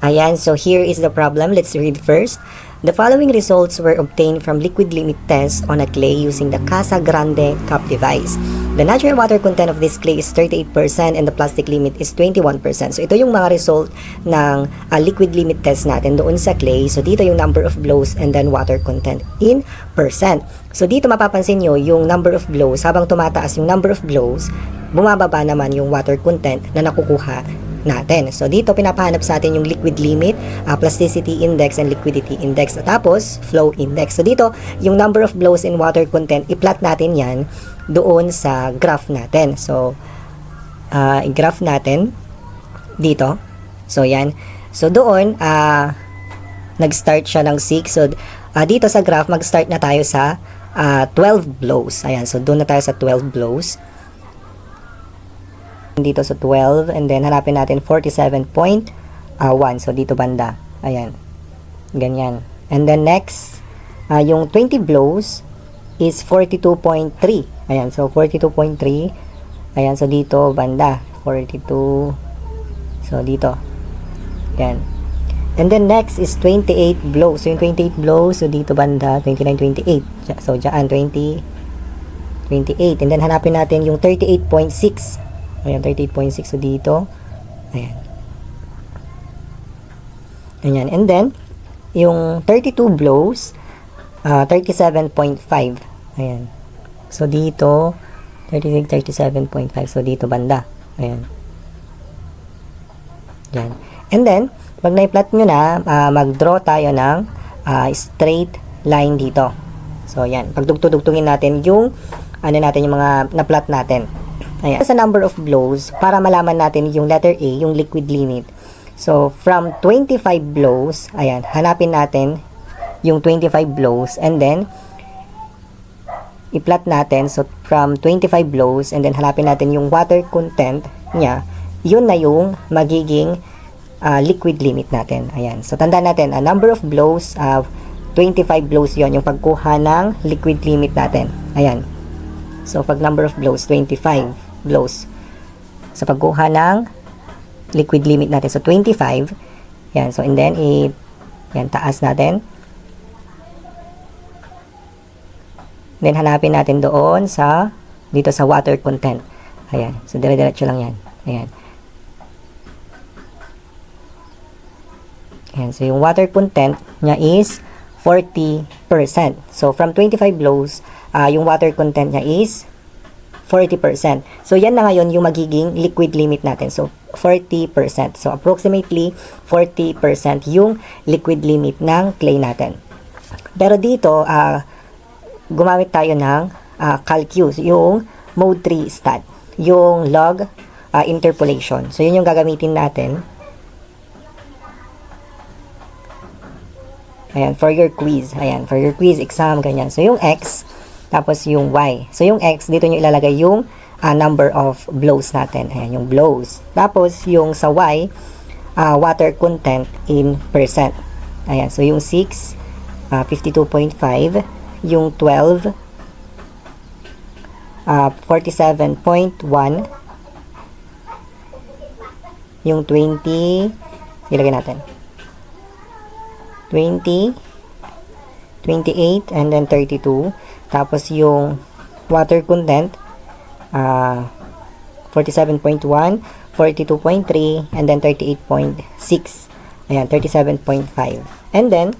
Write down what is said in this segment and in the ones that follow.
Ayan, so here is the problem. Let's read first. The following results were obtained from liquid limit test on a clay using the Casa Grande cup device. The natural water content of this clay is 38% and the plastic limit is 21%. So ito yung mga result ng liquid limit test natin doon sa clay. So dito yung number of blows and then water content in percent. So dito mapapansin nyo yung number of blows. Habang tumataas yung number of blows, bumababa naman yung water content na nakukuha natin. So dito pinapahanap sa atin yung liquid limit, plasticity index and liquidity index. At tapos flow index. So dito yung number of blows in water content, i-plot natin yan doon sa graph natin. So i-graph natin dito. So yan. So doon nag-start siya ng 6. So dito sa graph mag-start na tayo sa 12 blows. Ayan. So doon na tayo sa 12 blows. Dito sa 12 and then hanapin natin 47.1. So dito banda. Ayan. Ganyan. And then next, yung 20 blows is 42.3. Ayan. So 42.3. Ayan. So dito banda. 42. So dito. Ayan. And then next is 28 blows. So yung 28 blows, so dito banda 29, 28. So dyan 20, 28. And then hanapin natin yung 38.6. Ayan, 38.6. So, dito. Ayan. Ayan. And then, yung 32 blows, 37.5. Ayan. So, dito, 36, 37.5. So, dito banda. Ayan. Ayan. And then, pag na-plot nyo na, mag-draw tayo ng straight line dito. So, ayan. Pagdugtugtugin natin yung, yung mga na-plot natin. Ayan. Sa number of blows, para malaman natin yung letter A, yung liquid limit. So, from 25 blows, ayan, hanapin natin yung 25 blows and then i-plot natin. So, from 25 blows and then hanapin natin yung water content niya, yun na yung magiging liquid limit natin. Ayan. So, tandaan natin, number of blows, 25 blows yon yung pagkuha ng liquid limit natin. Ayan. So, pag number of blows, 25 blows. Sa pagkuha ng liquid limit natin. So, 25. Yan. So, and then, yan, taas natin. Then, hanapin natin doon sa, dito sa water content. Ayan. So, dire-diretso lang yan. Ayan. Ayan. So, yung water content niya is 40%. So, from 25 blows, yung water content niya is 40%. So, yan na ngayon yung magiging liquid limit natin. So, 40%. So, approximately 40% yung liquid limit ng clay natin. Pero dito, gumamit tayo ng calculus, yung mode 3 stat, yung log interpolation. So, yun yung gagamitin natin. Ayan, for your quiz. Ayan, for your quiz exam, ganyan. So, yung X, tapos yung Y. So, yung X, dito nyo ilalagay yung number of blows natin. Ayan, yung blows. Tapos, yung sa Y, water content in percent. Ayan, so yung 6, 52.5. Yung 12, 47.1. Yung 20, ilagay natin. 20, 28, and then 32. Tapos yung water content, 47.1, 42.3, and then 38.6. Ayan, 37.5. And then,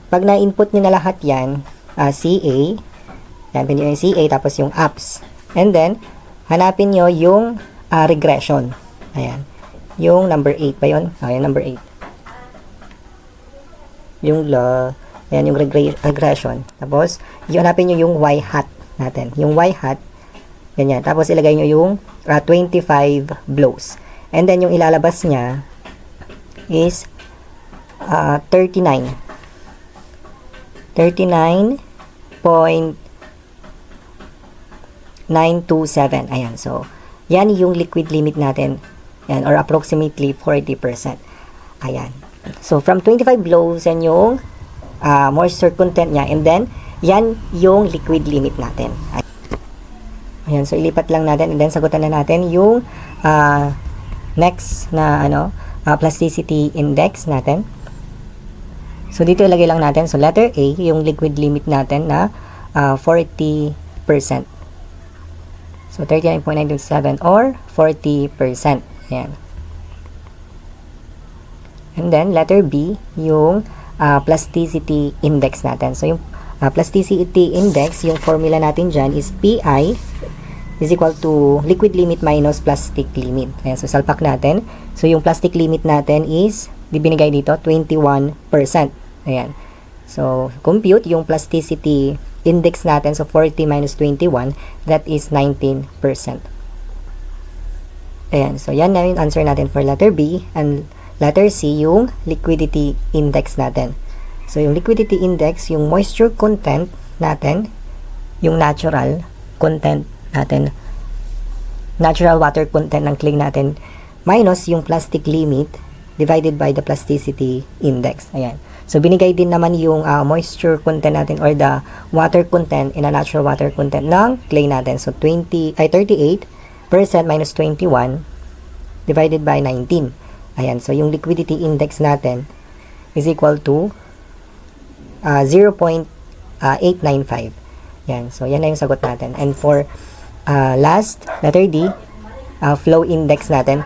pag na-input nyo na lahat yan, CA, yan, pinili yung CA, tapos yung apps. And then, hanapin nyo yung regression. Ayan. Yung number 8 pa yun? Ayan, number 8. Yung ayan, yung regression. Tapos, hanapin nyo yung Y hat natin. Yung Y hat, ganyan. Tapos, ilagay nyo yung 25 blows. And then, yung ilalabas niya is 39. 39.927. Ayan. So, yan yung liquid limit natin. Yan, or approximately 40%. Ayan. So, from 25 blows, yan yung moisture content niya. And then, yan yung liquid limit natin. Ayan. So, ilipat lang natin. And then, sagutan na natin yung next na plasticity index natin. So, dito ilagay lang natin. So, letter A, yung liquid limit natin na 40%. So, 39.927 or 40%. Ayan. And then, letter B, yung plasticity index natin. So, yung plasticity index, yung formula natin dyan is PI is equal to liquid limit minus plastic limit. Ayan, so, salpak natin. So, yung plastic limit natin is, binigay dito, 21%. Ayan. So, compute yung plasticity index natin. So, 40 minus 21, that is 19%. Ayan. So, yan na yung answer natin for letter B. And letter C, yung liquidity index natin. So, yung liquidity index, yung moisture content natin, yung natural content natin, natural water content ng clay natin, minus yung plastic limit divided by the plasticity index. Ayan. So, binigay din naman yung moisture content natin or the water content in a natural water content ng clay natin. So, 38% minus 21 divided by 19. Ayan. So, yung liquidity index natin is equal to 0.895. Yan. So, yan na yung sagot natin. And for last, letter D, flow index natin.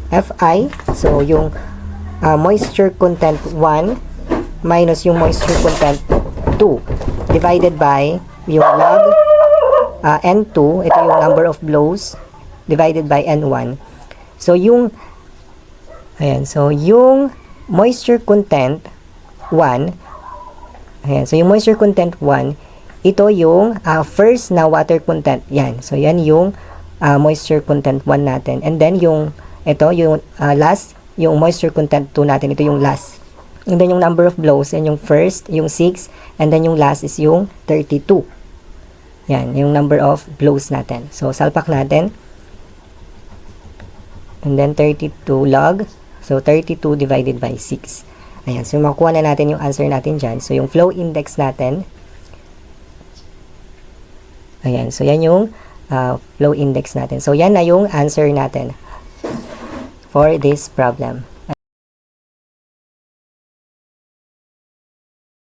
Fi. So, yung moisture content 1 minus yung moisture content 2 divided by yung log N2, ito yung number of blows divided by N1. So yung ayan, so yung moisture content 1, ayan, so yung moisture content 1, ito yung first na water content. Yan. So yan yung moisture content 1 natin. And then yung ito yung last, yung moisture content 2 natin, ito yung last. And then yung number of blows, yan yung first, yung 6, and then yung last is yung 32. Yan, yung number of blows natin. So, salpak natin. And then 32 log. So, 32 divided by 6. Ayan, so makuha na natin yung answer natin dyan. So, yung flow index natin. Ayan, so yan yung flow index natin. So, yan na yung answer natin for this problem.